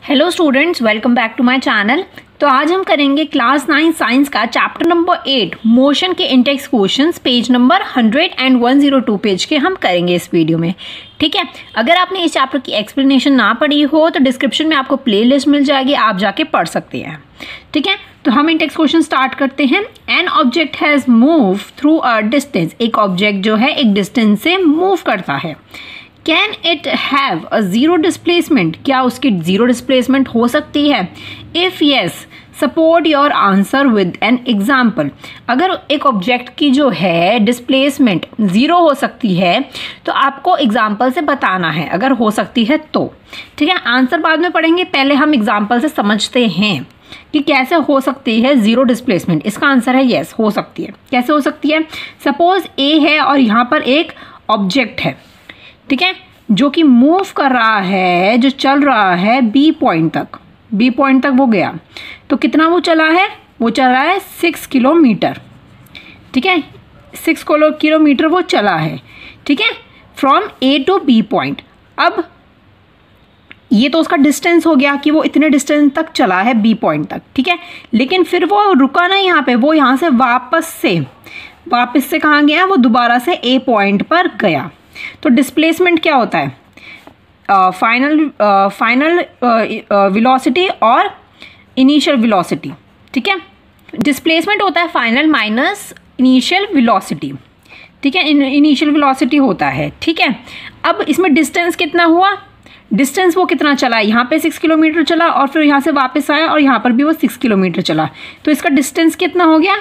Hello students, welcome back to my channel. तो आज हम करेंगे क्लास 9 साइंस का चैप्टर नंबर 8 मोशन के intext questions, page number 100 and 102 page के हम करेंगे इस वीडियो में। ठीक है, अगर आपने इस चैप्टर की एक्सप्लेनेशन ना पढ़ी हो तो डिस्क्रिप्शन में आपको प्लेलिस्ट मिल जाएगी, आप जाके पढ़ सकते हैं। ठीक है, तो हम इंडेक्स क्वेश्चन स्टार्ट करते हैं। N object has move through a distance, एक ऑब्जेक्ट जो है एक डिस्टेंस से मूव करता है। Can it have a zero displacement, क्या उसकी जीरो डिस्प्लेसमेंट हो सकती है? If yes support your answer with an example. अगर एक ऑब्जेक्ट की जो है डिस्प्लेसमेंट जीरो हो सकती है तो आपको एग्जाम्पल से बताना है, अगर हो सकती है तो। ठीक है, आंसर बाद में पढ़ेंगे, पहले हम एग्जाम्पल से समझते हैं कि कैसे हो सकती है जीरो डिस्प्लेसमेंट। इसका आंसर है यस, हो सकती है। कैसे हो सकती है? सपोज ए है और यहाँ पर एक ऑब्जेक्ट है, ठीक है, जो कि मूव कर रहा है, जो चल रहा है बी पॉइंट तक वो गया। तो कितना वो चला है? वो चला है 6 किलोमीटर। ठीक है, 6 किलोमीटर वो चला है। ठीक है, from A to B point. अब ये तो उसका डिस्टेंस हो गया कि वो इतने डिस्टेंस तक चला है बी पॉइंट तक। ठीक है, लेकिन फिर वो रुका ना यहाँ पे, वो यहाँ से वापस से कहाँ गया? वो दोबारा से ए पॉइंट पर गया। तो डिस्प्लेसमेंट क्या होता है? फाइनल वेलोसिटी और इनिशियल वेलोसिटी। ठीक है, डिस्प्लेसमेंट होता है फाइनल माइनस इनिशियल वेलोसिटी। ठीक है, इनिशियल वेलोसिटी होता है। ठीक है, अब इसमें डिस्टेंस कितना हुआ? डिस्टेंस वो कितना चला? यहाँ पे 6 किलोमीटर चला और फिर यहाँ से वापस आया और यहाँ पर भी वो 6 किलोमीटर चला। तो इसका डिस्टेंस कितना हो गया?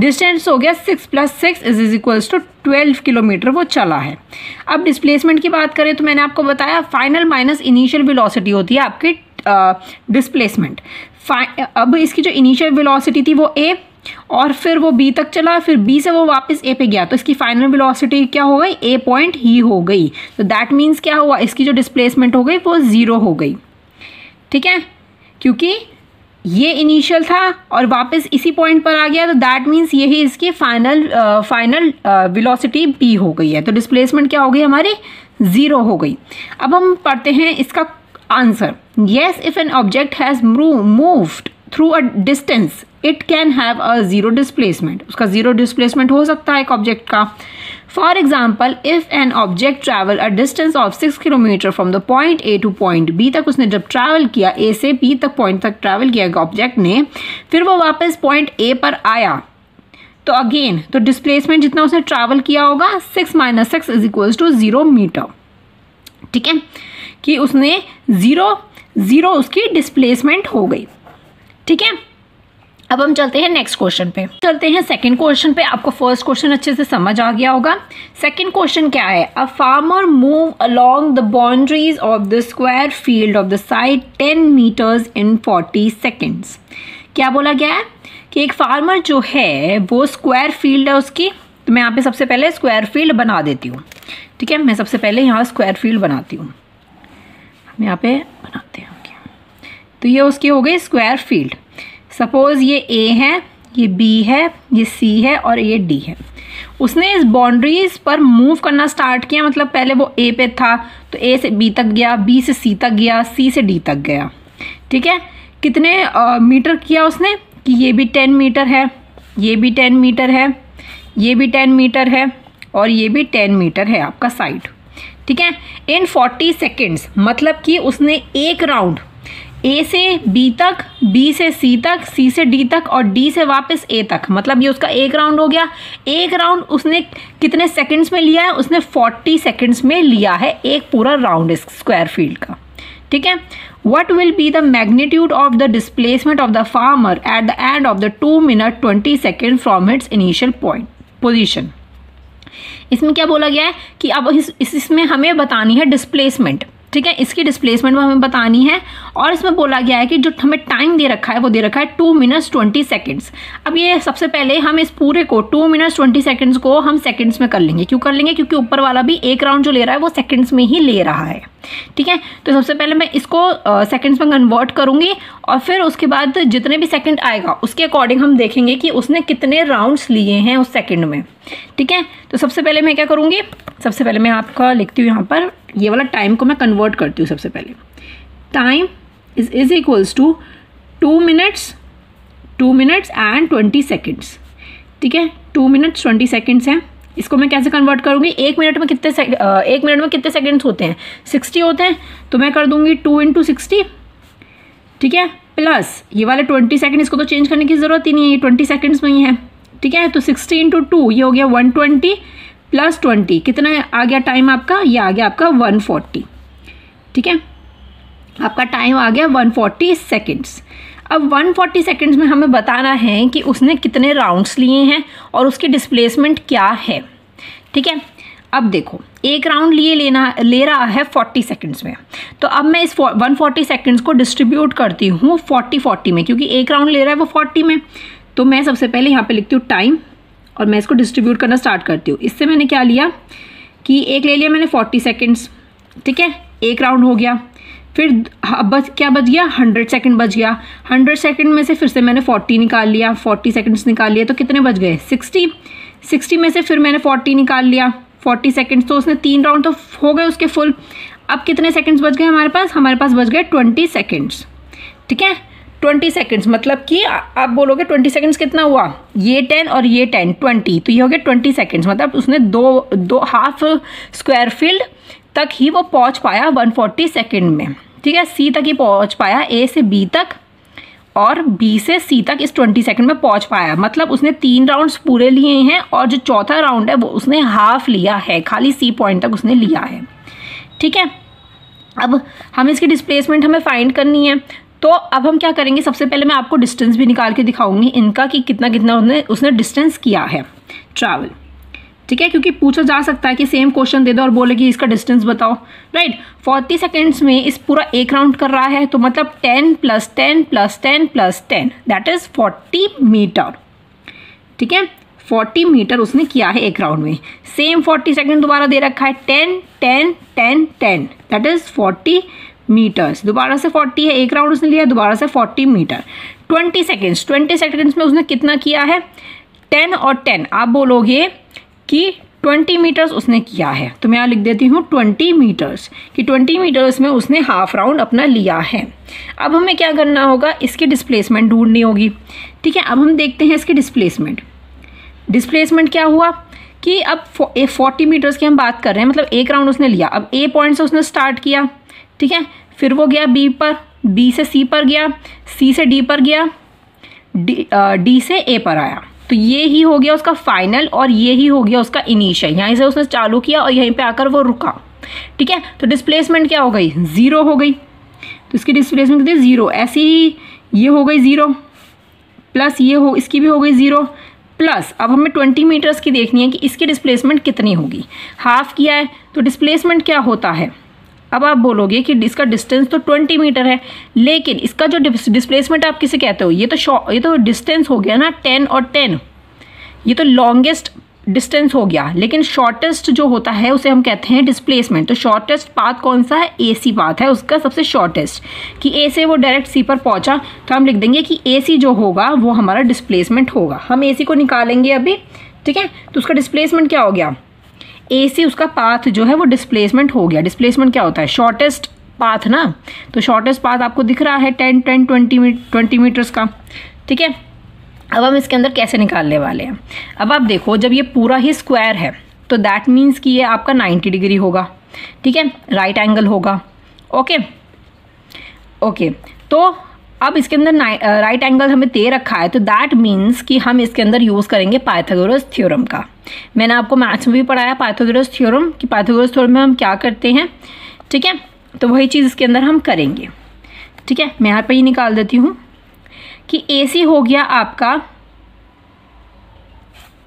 डिस्टेंस हो गया 6 + 6 इज इक्वल्स टू 12 किलोमीटर वो चला है। अब डिस्प्लेसमेंट की बात करें तो मैंने आपको बताया फाइनल माइनस इनिशियल वेलोसिटी होती है आपकी डिस्प्लेसमेंट। अब इसकी जो इनिशियल वेलोसिटी थी वो ए, और फिर वो बी तक चला, फिर बी से वो वापस ए पे गया, तो इसकी फाइनल वेलोसिटी क्या हो गई? ए पॉइंट ही हो गई। तो दैट मीन्स क्या हुआ? इसकी जो डिस्प्लेसमेंट हो गई वो ज़ीरो हो गई। ठीक है, क्योंकि ये इनिशियल था और वापस इसी पॉइंट पर आ गया, तो दैट मीन्स यही इसकी फाइनल वेलोसिटी बी हो गई है। तो डिस्प्लेसमेंट क्या हो गई? हमारी ज़ीरो हो गई। अब हम पढ़ते हैं इसका answer. Yes, if an object has moved through a distance it can have a zero displacement, उसका जीरो डिस्प्लेसमेंट हो सकता है एक ऑब्जेक्ट का। For example, if an object travel a distance of 6 kilometre from the point A to point B तक, उसने जब travel किया ए से बी तक पॉइंट तक ट्रैवल किया ऑब्जेक्ट ने, फिर वो वापस पॉइंट ए पर आया, तो अगेन तो डिस्प्लेसमेंट जितना उसने ट्रैवल किया होगा 6 - 6 इज इक्वल्स टू 0 मीटर। ठीक है, कि उसने जीरो उसकी डिस्प्लेसमेंट हो गई। ठीक है, अब हम चलते हैं नेक्स्ट क्वेश्चन पे। चलते हैं सेकंड क्वेश्चन पे। आपको फर्स्ट क्वेश्चन अच्छे से समझ आ गया होगा। सेकंड क्वेश्चन क्या है? A farmer move along the boundaries of the square field of the side 10 metres in 40 seconds. क्या बोला गया है? कि एक फार्मर जो है वो स्क्वायर फील्ड है उसकी, तो मैं यहाँ पे सबसे पहले स्क्वायर फील्ड बना देती हूँ। ठीक है, मैं सबसे पहले यहाँ स्क्वायर फील्ड बनाती हूँ, हम यहाँ पे बनाते हैं। तो ये उसकी हो गई स्क्वायर फील्ड। सपोज ये ए है, ये बी है, ये सी है और ये डी है। उसने इस बाउंड्रीज पर मूव करना स्टार्ट किया, मतलब पहले वो ए पे था तो ए से बी तक गया, बी से सी तक गया, सी से डी तक गया। ठीक है, कितने मीटर किया उसने? कि ये भी 10 मीटर है, ये भी 10 मीटर है, ये भी 10 मीटर है और ये भी 10 मीटर है आपका साइड। ठीक है, इन 40 सेकेंड्स, मतलब कि उसने एक राउंड ए से बी तक, बी से सी तक, सी से डी तक और डी से वापस ए तक, मतलब ये उसका एक राउंड हो गया। एक राउंड उसने कितने सेकंड्स में लिया है? उसने 40 सेकंड्स में लिया है एक पूरा राउंड इस स्क्वायर फील्ड का। ठीक है, what will be the magnitude of the displacement of the farmer at the end of the 2 minute 20 second from its initial position. इसमें क्या बोला गया है कि अब इसमें हमें बतानी है डिस्प्लेसमेंट। ठीक है, इसकी डिस्प्लेसमेंट हमें बतानी है और इसमें बोला गया है कि जो हमें टाइम दे रखा है वो दे रखा है 2 मिनट्स 20 सेकेंड्स। अब ये सबसे पहले हम इस पूरे को 2 मिनट्स 20 सेकेंड्स को हम सेकेंड्स में कर लेंगे। क्यों कर लेंगे? क्योंकि ऊपर वाला भी एक राउंड जो ले रहा है वो सेकेंड्स में ही ले रहा है। ठीक है। तो सबसे पहले मैं इसको सेकंड्स में कन्वर्ट करूँगी और फिर उसके बाद जितने भी सेकंड आएगा उसके अकॉर्डिंग हम देखेंगे कि उसने कितने राउंड्स लिए हैं उस सेकंड में। ठीक है। तो सबसे पहले मैं क्या करूँगी, सबसे पहले मैं आपका लिखती हूँ यहाँ पर, ये वाला टाइम को मैं कन्वर्ट करती हूँ। सबसे पहले time is equals to 2 minutes and 20 seconds. ठीक है, 2 मिनट्स 20 सेकेंड्स हैं। इसको मैं कैसे कन्वर्ट करूँगी, 1 मिनट में कितने सेकेंड्स होते हैं, 60 होते हैं। तो मैं कर दूँगी 2 × 60। ठीक है, प्लस ये वाले 20 सेकेंड, इसको तो चेंज करने की ज़रूरत ही नहीं है, ये 20 सेकेंड्स में ही है। ठीक है, तो 60 × 2 ये हो गया 120 प्लस 20, कितना आ गया टाइम आपका, ये आ गया आपका 140। ठीक है, आपका टाइम आ गया 140 सेकेंड्स। अब 140 सेकेंड्स में हमें बताना है कि उसने कितने राउंड्स लिए हैं और उसकी डिस्प्लेसमेंट क्या है। ठीक है, अब देखो एक राउंड ले रहा है 40 सेकेंड्स में, तो अब मैं इस 140 सेकेंड्स को डिस्ट्रीब्यूट करती हूँ 40 में, क्योंकि एक राउंड ले रहा है वो 40 में। तो मैं सबसे पहले यहाँ पे लिखती हूँ टाइम और मैं इसको डिस्ट्रीब्यूट करना स्टार्ट करती हूँ। इससे मैंने क्या लिया कि एक ले लिया मैंने 40 सेकेंड्स। ठीक है, एक राउंड हो गया। फिर क्या बच गया, 100 सेकंड बच गया। 100 सेकंड में से फिर से मैंने 40 निकाल लिया, 40 सेकंड्स निकाल लिए, तो कितने बच गए 60 में से फिर मैंने 40 निकाल लिया, 40 सेकंड्स। तो उसने 3 राउंड तो हो गए उसके फुल। अब कितने सेकंड्स बच गए हमारे पास बच गए 20 सेकंड्स। ठीक है, 20 सेकंड्स मतलब कि आप बोलोगे 20 सेकंड्स कितना हुआ, ये 10 और ये 10 20, तो ये हो गया 20 सेकंड्स। मतलब उसने दो हाफ स्क्वायर फील्ड तक ही वो पहुंच पाया 140 सेकंड में। ठीक है, सी तक ही पहुंच पाया, ए से बी तक और बी से सी तक इस 20 सेकंड में पहुंच पाया। मतलब उसने 3 राउंड्स पूरे लिए हैं और जो चौथा राउंड है वो उसने हाफ लिया है, खाली सी पॉइंट तक उसने लिया है। ठीक है, अब हम इसकी डिस्प्लेसमेंट हमें फाइंड करनी है। तो अब हम क्या करेंगे, सबसे पहले मैं आपको डिस्टेंस भी निकाल के दिखाऊंगी इनका कि कितना उसने डिस्टेंस किया है ट्रैवल। ठीक है, क्योंकि पूछा जा सकता है कि सेम क्वेश्चन दे दो और बोले कि इसका डिस्टेंस बताओ। राइट, 40 सेकेंड्स में इस पूरा एक राउंड कर रहा है, तो मतलब 10 + 10 + 10 + 10 दैट इज 40 मीटर। ठीक है, 40 मीटर उसने किया है एक राउंड में। सेम 40 सेकेंड दोबारा दे रखा है, 10 10 10 10 दैट इज 40 मीटर्स। दोबारा से 40 है, एक राउंड उसने लिया, दोबारा से 40 मीटर। 20 सेकेंड्स में उसने कितना किया है, 10 और 10। आप बोलोगे कि 20 मीटर्स उसने किया है, तो मैं यहाँ लिख देती हूँ 20 मीटर्स, कि 20 मीटर्स में उसने हाफ राउंड अपना लिया है। अब हमें क्या करना होगा, इसकी डिस्प्लेसमेंट ढूंढनी होगी। ठीक है, अब हम देखते हैं इसकी डिस्प्लेसमेंट क्या हुआ कि अब 40 मीटर्स की हम बात कर रहे हैं, मतलब एक राउंड उसने लिया। अब ए पॉइंट से उसने स्टार्ट किया। ठीक है, फिर वो गया बी पर, बी से सी पर गया, सी से डी पर गया, डी से ए पर आया। तो ये ही हो गया उसका फाइनल और ये ही हो गया उसका इनिशियल। यहाँ से उसने चालू किया और यहीं पे आकर वो रुका। ठीक है, तो डिस्प्लेसमेंट क्या हो गई, 0 हो गई। तो इसकी डिस्प्लेसमेंट कितनी, 0। ऐसी ही ये हो गई 0 प्लस इसकी भी हो गई 0 प्लस। अब हमें 20 मीटर्स की देखनी है कि इसकी डिस्प्लेसमेंट कितनी होगी। हाफ किया है तो डिस्प्लेसमेंट क्या होता है। अब आप बोलोगे कि इसका डिस्टेंस तो 20 मीटर है, लेकिन इसका जो डिस्प्लेसमेंट आप किसे कहते हो, ये तो डिस्टेंस हो गया ना 10 और 10, ये तो लॉन्गेस्ट डिस्टेंस हो गया। लेकिन शॉर्टेस्ट जो होता है उसे हम कहते हैं डिस्प्लेसमेंट। तो शॉर्टेस्ट पाथ कौन सा है, ए सी पाथ है उसका सबसे शॉर्टेस्ट, कि ए से वो डायरेक्ट सी पर पहुंचा। तो हम लिख देंगे कि ए सी जो होगा वो हमारा डिस्प्लेसमेंट होगा। हम ए सी को निकालेंगे अभी। ठीक है, तो उसका डिस्प्लेसमेंट क्या हो गया, ए सी उसका पाथ जो है वो डिस्प्लेसमेंट हो गया। डिस्प्लेसमेंट क्या होता है, शॉर्टेस्ट पाथ ना। तो शॉर्टेस्ट पाथ आपको दिख रहा है 20 मीटर्स का। ठीक है, अब हम इसके अंदर कैसे निकालने वाले हैं। अब आप देखो, जब ये पूरा ही स्क्वायर है तो दैट मीन्स कि ये आपका 90 डिग्री होगा। ठीक है, राइट एंगल होगा। ओके, तो अब इसके अंदर राइट एंगल हमें दे रखा है, तो दैट मीन्स कि हम इसके अंदर यूज़ करेंगे पाइथागोरस थ्योरम का। मैंने आपको मैथ्स में भी पढ़ाया पाइथागोरस थ्योरम, कि पाइथागोरस थ्योरम में हम क्या करते हैं। ठीक है, तो वही चीज़ इसके अंदर हम करेंगे। ठीक है, मैं यहाँ पे ही निकाल देती हूँ कि ए सी हो गया आपका,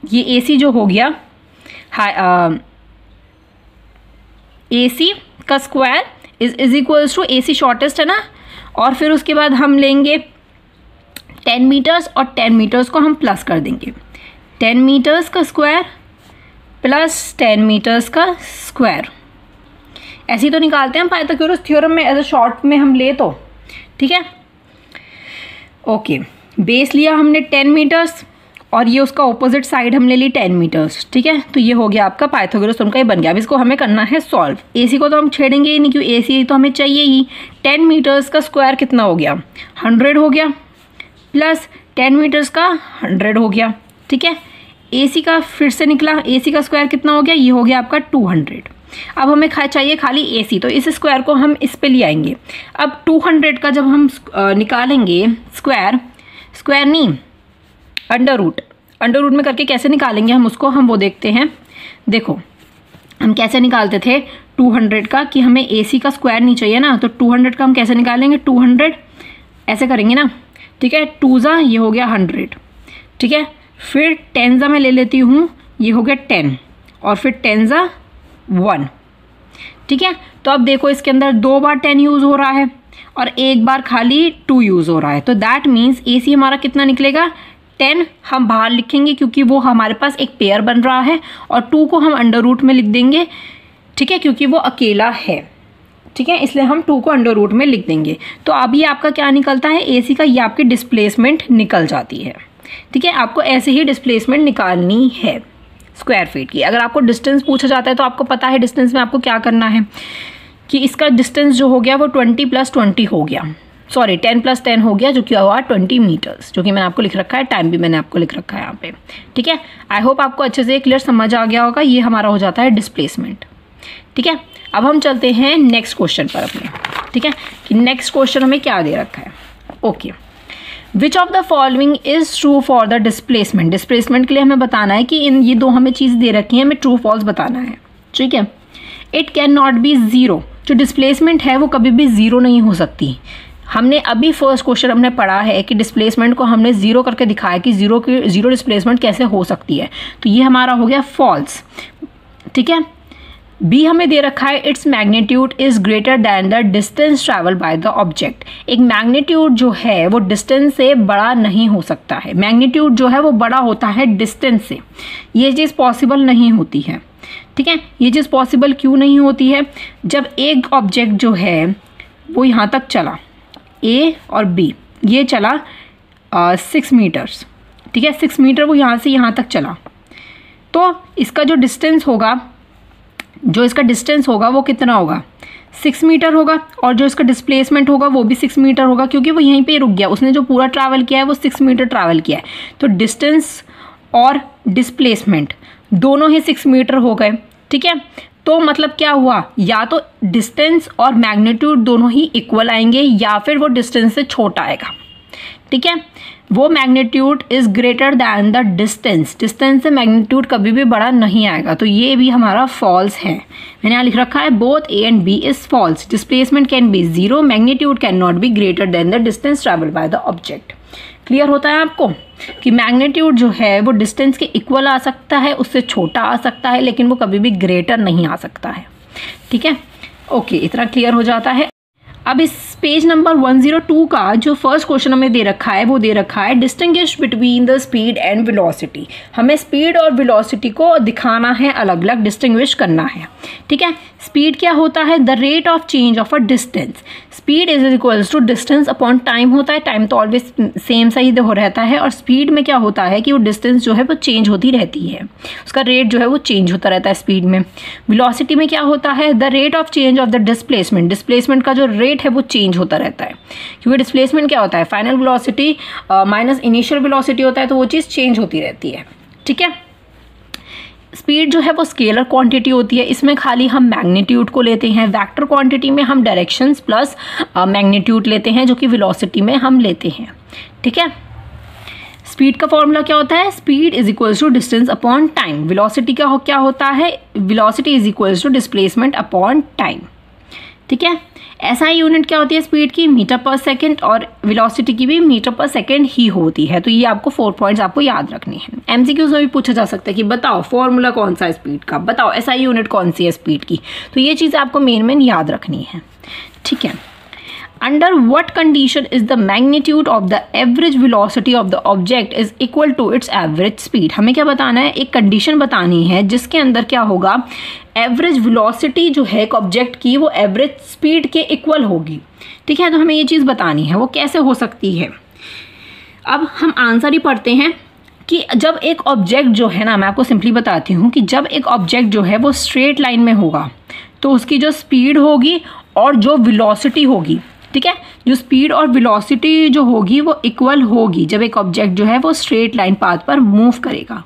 ये ए सी जो हो गया ए सी का square is equals to, A C shortest है ना, और फिर उसके बाद हम लेंगे 10 मीटर्स और 10 मीटर्स को हम प्लस कर देंगे। 10 मीटर्स का स्क्वायर प्लस 10 मीटर्स का स्क्वायर, ऐसे ही तो निकालते हैं हम पाइथागोरस थ्योरम में, एज अ शॉर्ट में हम ले तो, ठीक है। ओके, बेस लिया हमने 10 मीटर्स और ये उसका ऑपोजिट साइड हमने ली 10 मीटर्स, ठीक है। तो ये हो गया आपका पाइथागोरस थ्योरम का, ये बन गया। अब इसको हमें करना है सॉल्व। एसी को तो हम छेड़ेंगे ही नहीं, क्योंकि एसी तो हमें चाहिए ही। 10 मीटर्स का स्क्वायर कितना हो गया, 100 हो गया, प्लस 10 मीटर्स का 100 हो गया, ठीक है। एसी का फिर से निकला, एसी का स्क्वायर कितना हो गया, ये हो गया आपका 200। अब हमें चाहिए खाली एसी, तो इस स्क्वायर को हम इस पे ले आएंगे। अब 200 का जब हम निकालेंगे स्क्वायर, स्क्वायर नहीं अंडर रूट में करके कैसे निकालेंगे हम उसको, हम वो देखते हैं। देखो हम कैसे निकालते थे 200 का, कि हमें एसी का स्क्वायर नहीं चाहिए ना, तो 200 का हम कैसे निकालेंगे, 200 ऐसे करेंगे ना, ठीक है। 2 जा ये हो गया 100, ठीक है। फिर 10 जा मैं ले लेती हूँ, ये हो गया 10, और फिर 10 जा 1, ठीक है। तो अब देखो इसके अंदर 2 बार 10 यूज़ हो रहा है और 1 बार खाली 2 यूज़ हो रहा है, तो दैट मीन्स एसी हमारा कितना निकलेगा, 10 हम बाहर लिखेंगे क्योंकि वो हमारे पास एक पेयर बन रहा है, और 2 को हम अंडर रूट में लिख देंगे, ठीक है, क्योंकि वो अकेला है, ठीक है, इसलिए हम 2 को अंडर रूट में लिख देंगे। तो अब ये आपका क्या निकलता है, एसी का ये आपकी डिस्प्लेसमेंट निकल जाती है, ठीक है। आपको ऐसे ही डिस्प्लेसमेंट निकालनी है स्क्वायर फीट की। अगर आपको डिस्टेंस पूछा जाता है तो आपको पता है डिस्टेंस में आपको क्या करना है, कि इसका डिस्टेंस जो हो गया वो 20 + 20 हो गया, सॉरी 10 + 10 हो गया, जो कि हुआ 20 मीटर्स, जो कि मैंने आपको लिख रखा है, टाइम भी मैंने आपको लिख रखा है यहाँ पे, ठीक है। आई होप आपको अच्छे से क्लियर समझ आ गया होगा। ये हमारा हो जाता है डिस्प्लेसमेंट, ठीक है। अब हम चलते हैं नेक्स्ट क्वेश्चन पर अपने, ठीक है, कि नेक्स्ट क्वेश्चन हमें क्या दे रखा है। Okay, which of the following is true for the displacement. Displacement के लिए हमें बताना है कि इन ये 2 हमें चीज़ दे रखी है, हमें ट्रू फॉल्स बताना है, ठीक है। It can not be zero, जो डिस्प्लेसमेंट है वो कभी भी ज़ीरो नहीं हो सकती। हमने अभी फर्स्ट क्वेश्चन हमने पढ़ा है कि डिस्प्लेसमेंट को हमने ज़ीरो करके दिखाया कि ज़ीरो डिस्प्लेसमेंट कैसे हो सकती है, तो ये हमारा हो गया फॉल्स, ठीक है। बी हमें दे रखा है, its magnitude is greater than the distance travel by the object. एक मैग्नीट्यूड जो है वो डिस्टेंस से बड़ा नहीं हो सकता है, मैग्नीट्यूड जो है वो बड़ा होता है डिस्टेंस से, ये चीज़ पॉसिबल नहीं होती है, ठीक है। ये चीज़ पॉसिबल क्यों नहीं होती है, जब एक ऑब्जेक्ट जो है वो यहाँ तक चला, ए और बी, ये चला 6 मीटर्स, ठीक है, 6 मीटर वो यहाँ से यहाँ तक चला, तो इसका जो डिस्टेंस होगा, जो इसका डिस्टेंस होगा वो कितना होगा, 6 मीटर होगा, और जो इसका डिस्प्लेसमेंट होगा वो भी 6 मीटर होगा, क्योंकि वो यहीं पे रुक गया, उसने जो पूरा ट्रैवल किया है वो 6 मीटर ट्रैवल किया है। तो डिस्टेंस और डिस्प्लेसमेंट दोनों ही 6 मीटर हो गए, ठीक है। तो मतलब क्या हुआ, या तो डिस्टेंस और मैग्नीट्यूड दोनों ही इक्वल आएंगे, या फिर वो डिस्टेंस से छोटा आएगा, ठीक है। वो magnitude is greater than the distance, distance से मैग्नीट्यूड कभी भी बड़ा नहीं आएगा, तो ये भी हमारा फॉल्स है। मैंने यहाँ लिख रखा है both A and B is false, displacement can be zero, magnitude can not be greater than the distance travel by the object. Clear होता है आपको कि मैग्नीट्यूड जो है वो डिस्टेंस के इक्वल आ सकता है, उससे छोटा आ सकता है, लेकिन वो कभी भी ग्रेटर नहीं आ सकता है, ठीक है। ओके, इतना क्लियर हो जाता है। अब इस पेज नंबर 102 का जो फर्स्ट क्वेश्चन हमें दे रखा है वो दे रखा है distinguish between the speed and velocity. हमें स्पीड और वेलोसिटी को दिखाना है, अलग अलग डिस्टिंग्विश करना है, ठीक है। स्पीड क्या होता है, the rate of change of a distance. Speed is equals to distance upon time होता है, टाइम तो ऑलवेज सेम सा ही हो रहता है, और स्पीड में क्या होता है कि वो डिस्टेंस जो है वो चेंज होती रहती है, उसका रेट जो है वो चेंज होता रहता है स्पीड में। वेलोसिटी में क्या होता है, the rate of change of the displacement, displacement का जो रेट है वो चेंज होता रहता है, क्योंकि डिस्प्लेसमेंट क्या होता है, final velocity minus initial velocity होता है, तो वो चीज़ चेंज होती रहती है, ठीक है। स्पीड जो है वो स्केलर क्वांटिटी होती है, इसमें खाली हम मैग्नीट्यूड को लेते हैं। वेक्टर क्वांटिटी में हम डायरेक्शंस प्लस मैग्नीट्यूड लेते हैं, जो कि वेलोसिटी में हम लेते हैं, ठीक है। स्पीड का फॉर्मूला क्या होता है, speed is equals to distance upon time. Velocity का क्या होता है, velocity is equals to displacement upon time, ठीक है। एसआई यूनिट क्या होती है स्पीड की, मीटर पर सेकंड, और वेलोसिटी की भी मीटर पर सेकंड ही होती है। तो ये आपको 4 पॉइंट्स आपको याद रखनी है। एमसीक्यूज में भी पूछा जा सकता है कि बताओ फॉर्मूला कौन सा है स्पीड का, बताओ एसआई यूनिट कौन सी है स्पीड की, तो ये चीज़ आपको मेन याद रखनी है, ठीक है। Under what condition is the magnitude of the average velocity of the object is equal to its average speed. हमें क्या बताना है, एक कंडीशन बतानी है जिसके अंदर क्या होगा, एवरेज वेलोसिटी जो है एक ऑब्जेक्ट की वो एवरेज स्पीड के इक्वल होगी। ठीक है, तो हमें ये चीज़ बतानी है, वो कैसे हो सकती है। अब हम आंसर ही पढ़ते हैं कि जब एक ऑब्जेक्ट जो है ना, मैं आपको सिंपली बताती हूँ कि जब एक ऑब्जेक्ट जो है वो स्ट्रेट लाइन में होगा तो उसकी जो स्पीड होगी और जो वेलोसिटी होगी, ठीक है, जो स्पीड और वेलोसिटी जो होगी वो इक्वल होगी जब एक ऑब्जेक्ट जो है वो स्ट्रेट लाइन पाथ पर मूव करेगा।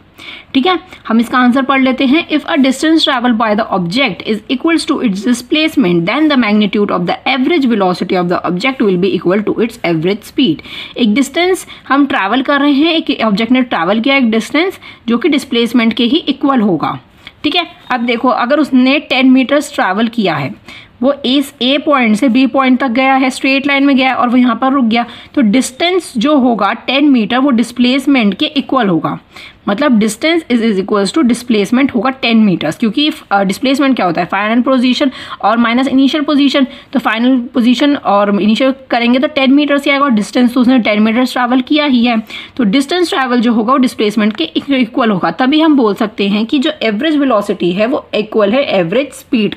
ठीक है, हम इसका आंसर पढ़ लेते हैं। If a distance travel by the object is equals to its displacement then the magnitude of the average velocity of the object will be equal to its average speed. एक distance हम travel कर रहे हैं, एक object ने travel किया एक distance जो कि डिस्प्लेसमेंट के ही इक्वल होगा। ठीक है, अब देखो अगर उसने 10 मीटर्स ट्रैवल किया है, वो इस ए पॉइंट से बी पॉइंट तक गया है, स्ट्रेट लाइन में गया है और वो यहाँ पर रुक गया, तो डिस्टेंस जो होगा 10 मीटर वो डिस्प्लेसमेंट के इक्वल होगा। मतलब distance is equals to displacement होगा 10 मीटर्स, क्योंकि डिस्प्लेसमेंट क्या होता है, फाइनल पोजीशन और माइनस इनिशियल पोजीशन। तो फाइनल पोजीशन और इनिशियल करेंगे तो 10 मीटर्स ही आएगा और डिस्टेंस तो उसने 10 मीटर्स ट्रैवल किया ही है, तो डिस्टेंस ट्रैवल जो होगा वो डिस्प्लेसमेंट के इक्वल होगा। तभी हम बोल सकते हैं कि जो एवरेज वेलोसिटी है वो इक्वल है एवरेज स्पीड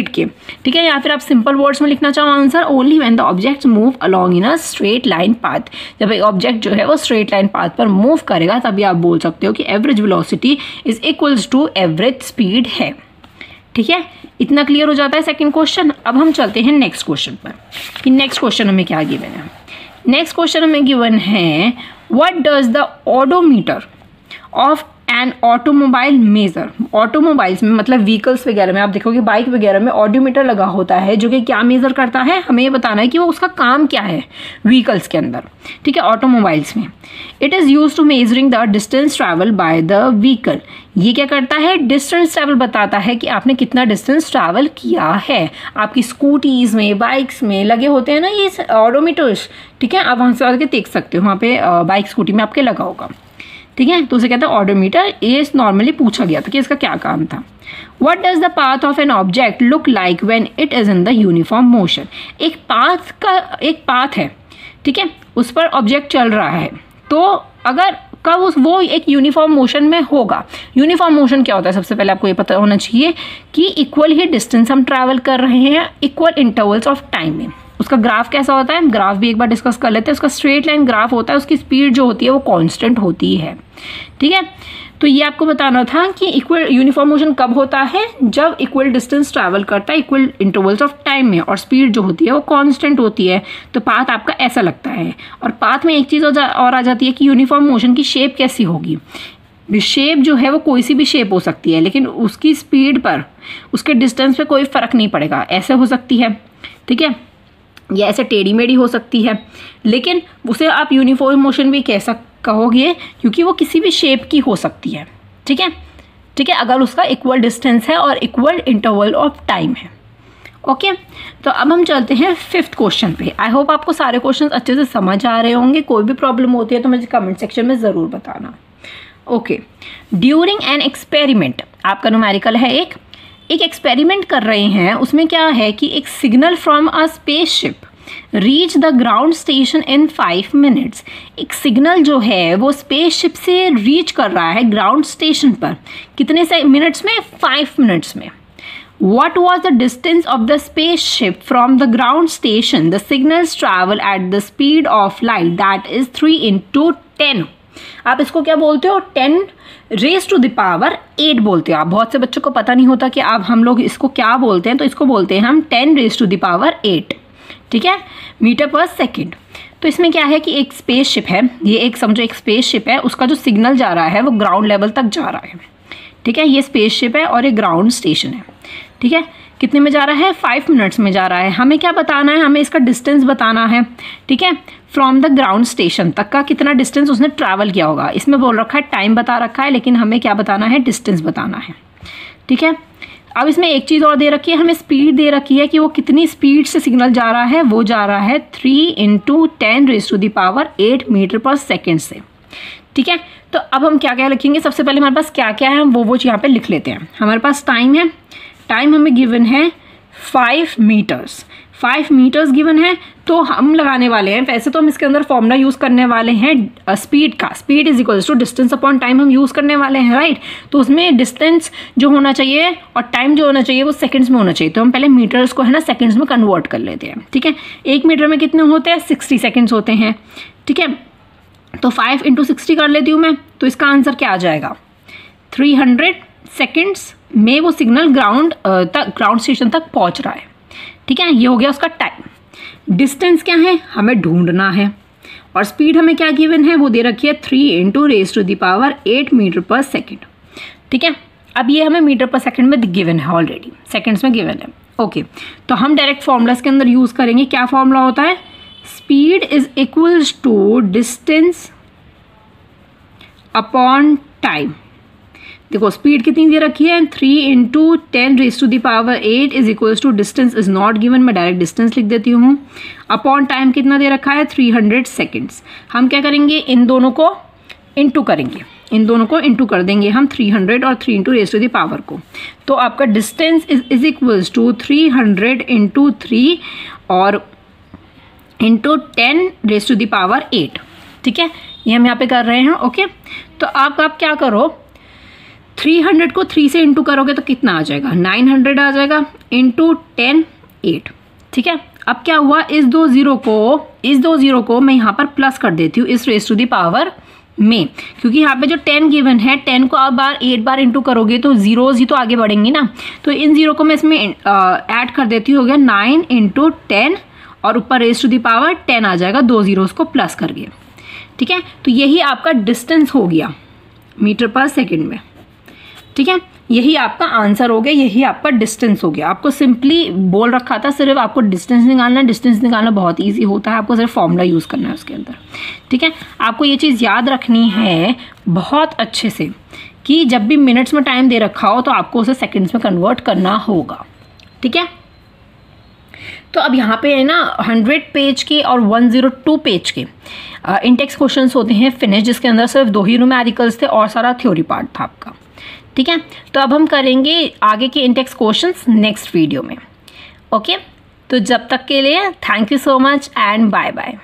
के। ठीक है, या फिर आप सिंपल वर्ड्स में लिखना चाहो answer, only when the objects move along in a straight line path. जब एक ऑब्जेक्ट जो है वो स्ट्रेट लाइन पाथ पर मूव करेगा तभी आप बोल सकते हो कि average velocity is equals to average speed है। ठीक है, इतना क्लियर हो जाता है सेकंड क्वेश्चन। अब हम चलते हैं नेक्स्ट क्वेश्चन पर कि नेक्स्ट क्वेश्चन हमें क्या गिवन है। नेक्स्ट क्वेश्चन हमें गिवन है, what does the odometer of an automobile measure. Automobiles में मतलब व्हीकल्स वगैरह में आप देखोगे बाइक वगैरह में ऑडोमीटर लगा होता है जो कि क्या मेजर करता है, हमें ये बताना है कि वो उसका काम क्या है व्हीकल्स के अंदर। ठीक है, ऑटोमोबाइल्स में it is use to measuring the distance travel by the vehicle. ये क्या करता है, डिस्टेंस ट्रैवल बताता है कि आपने कितना डिस्टेंस ट्रैवल किया है। आपकी स्कूटीज़ में बाइक्स में लगे होते हैं ना ये ऑडोमीटर्स। ठीक है, आप वहाँ से आके देख सकते हो, वहाँ पे बाइक स्कूटी में आपके लगा होगा। ठीक है, तो उसे कहता है ऑडोमीटर। ये नॉर्मली पूछा गया था कि इसका क्या काम था। What does the path of an object look like when it is in the uniform motion. एक पाथ है, ठीक है, उस पर ऑब्जेक्ट चल रहा है, तो अगर कब वो एक यूनिफॉर्म मोशन में होगा। यूनिफॉर्म मोशन क्या होता है, सबसे पहले आपको ये पता होना चाहिए कि इक्वल ही डिस्टेंस हम ट्रैवल कर रहे हैं इक्वल इंटरवल्स ऑफ टाइम में। उसका ग्राफ कैसा होता है, ग्राफ भी एक बार डिस्कस कर लेते हैं। उसका स्ट्रेट लाइन ग्राफ होता है, उसकी स्पीड जो होती है वो कांस्टेंट होती है। ठीक है, तो ये आपको बताना था कि इक्वल यूनिफॉर्म मोशन कब होता है, जब इक्वल डिस्टेंस ट्रैवल करता है इक्वल इंटरवल्स ऑफ टाइम में और स्पीड जो होती है वो कांस्टेंट होती है। तो पाथ आपका ऐसा लगता है। और पाथ में एक चीज़ और आ जाती है कि यूनिफॉर्म मोशन की शेप कैसी होगी। शेप जो है वो कोई सी भी शेप हो सकती है, लेकिन उसकी स्पीड पर उसके डिस्टेंस पे कोई फ़र्क नहीं पड़ेगा। ऐसे हो सकती है, ठीक है, या ऐसे टेढ़ी मेढ़ी हो सकती है, लेकिन उसे आप यूनिफॉर्म मोशन भी कहोगे क्योंकि वो किसी भी शेप की हो सकती है। ठीक है, ठीक है, अगर उसका इक्वल डिस्टेंस है और इक्वल इंटरवल ऑफ टाइम है। ओके, तो अब हम चलते हैं फिफ्थ क्वेश्चन पे। आई होप आपको सारे क्वेश्चन अच्छे से समझ आ रहे होंगे। कोई भी प्रॉब्लम होती है तो मुझे कमेंट सेक्शन में ज़रूर बताना। ओके, ड्यूरिंग एन एक्सपेरिमेंट, आपका न्यूमेरिकल है एक एक्सपेरिमेंट कर रहे हैं। उसमें क्या है कि एक signal from a spaceship reach the ground station in 5 minutes. एक सिग्नल जो है वो स्पेसशिप से रीच कर रहा है ग्राउंड स्टेशन पर कितने से मिनट्स में, 5 मिनट्स में। What was the distance of the spaceship from the ground station? The signals travel at the speed of light, that is 3 into 10. आप इसको क्या बोलते हो, 10 रेज टू द पावर 8 बोलते हो आप। बहुत से बच्चों को पता नहीं होता कि आप हम लोग इसको क्या बोलते हैं, तो इसको बोलते हैं हम 10 रेज टू द पावर 8, ठीक है, मीटर पर सेकेंड। तो इसमें क्या है कि एक स्पेसशिप है, ये एक समझो एक स्पेसशिप है, उसका जो सिग्नल जा रहा है वो ग्राउंड लेवल तक जा रहा है। ठीक है, ये स्पेसशिप है और ये ग्राउंड स्टेशन है। ठीक है, कितने में जा रहा है, 5 मिनट्स में जा रहा है। हमें क्या बताना है, हमें इसका डिस्टेंस बताना है। ठीक है, फ्रॉम द ग्राउंड स्टेशन तक का कितना डिस्टेंस उसने ट्रैवल किया होगा। इसमें बोल रखा है टाइम बता रखा है, लेकिन हमें क्या बताना है, डिस्टेंस बताना है। ठीक है, अब इसमें एक चीज़ और दे रखी है, हमें स्पीड दे रखी है कि वो कितनी स्पीड से सिग्नल जा रहा है। वो जा रहा है 3 × 10 raise to the power 8 metre per second से। ठीक है, तो अब हम क्या क्या लिखेंगे, सबसे पहले हमारे पास क्या क्या है हम वो यहाँ पे लिख लेते हैं। हमारे पास टाइम है, टाइम हमें गिवन है 5 मीटर्स। 5 मीटर्स गिवन है, तो हम लगाने वाले हैं, वैसे तो हम इसके अंदर फॉर्मूला यूज़ करने वाले हैं स्पीड का, speed is equals to distance upon time हम यूज़ करने वाले हैं, राइट। तो उसमें डिस्टेंस जो होना चाहिए और टाइम जो होना चाहिए वो सेकंड्स में होना चाहिए, तो हम पहले मीटर्स को है ना सेकंड्स में कन्वर्ट कर लेते हैं, ठीक है। 1 मीटर में कितने होते हैं, 60 सेकेंड्स होते हैं, ठीक है। तो 5 × 60 कर लेती हूँ मैं, तो इसका आंसर क्या आ जाएगा, 300 सेकेंड्स में वो सिग्नल ग्राउंड स्टेशन तक पहुँच रहा है, ठीक है। ये हो गया उसका टाइम। डिस्टेंस क्या है, हमें ढूंढना है, और स्पीड हमें क्या गिवन है, वो दे रखी है 3 × 10⁸ मीटर पर सेकेंड, ठीक है। अब ये हमें मीटर पर सेकेंड में गिवन है, ऑलरेडी सेकेंड्स में गिवन है, ओके। तो हम डायरेक्ट फॉर्मूलाज के अंदर यूज़ करेंगे, क्या फॉर्मूला होता है, speed is equals to distance upon time. देखो स्पीड कितनी दे रखी है, 3 × 10⁸ is equals to distance is not given, मैं डायरेक्ट डिस्टेंस लिख देती हूँ, अपॉन टाइम कितना दे रखा है, 300 सेकेंड्स। हम क्या करेंगे, इन दोनों को इंटू करेंगे, इन दोनों को इंटू कर देंगे हम, 300 और 3 ×10⁻⁴ को। तो आपका डिस्टेंस इज इक्वल्स टू 300 × 3 और इंटू 10⁸, ठीक है। ये हम यहाँ पे कर रहे हैं, ओके। तो आप क्या करो, 300 को 3 से इंटू करोगे तो कितना आ जाएगा, 900 आ जाएगा, इंटू 10 8, ठीक है। अब क्या हुआ, इस दो जीरो को मैं यहाँ पर प्लस कर देती हूँ इस ⁻⁴ में, क्योंकि यहाँ पे जो 10 गिवन है, 10 को आप 8 बार इंटू करोगे तो जीरोज ही तो आगे बढ़ेंगी ना, तो इन जीरो को मैं इसमें ऐड कर देती हूँ, हो गया 9 × 10 और ऊपर ⁻10 आ जाएगा, 2 जीरोस को प्लस करके, ठीक है। तो यही आपका डिस्टेंस हो गया मीटर पर सेकेंड में, ठीक है। यही आपका आंसर हो गया, यही आपका डिस्टेंस हो गया। आपको सिंपली बोल रखा था सिर्फ आपको डिस्टेंस निकालना, डिस्टेंस निकालना बहुत इजी होता है, आपको सिर्फ फॉर्मूला यूज़ करना है उसके अंदर, ठीक है। आपको ये चीज़ याद रखनी है बहुत अच्छे से कि जब भी मिनट्स में टाइम दे रखा हो तो आपको उसे सेकेंड्स में कन्वर्ट करना होगा, ठीक है। तो अब यहाँ पे है ना 100 पेज के और 102 पेज के इंटेक्स क्वेश्चंस होते हैं फिनिश, जिसके अंदर सिर्फ 2 ही न्यूमेरिकल्स थे और सारा थ्योरी पार्ट था आपका, ठीक है। तो अब हम करेंगे आगे के इंटेक्स क्वेश्चंस नेक्स्ट वीडियो में, ओके। तो जब तक के लिए thank you so much and bye bye.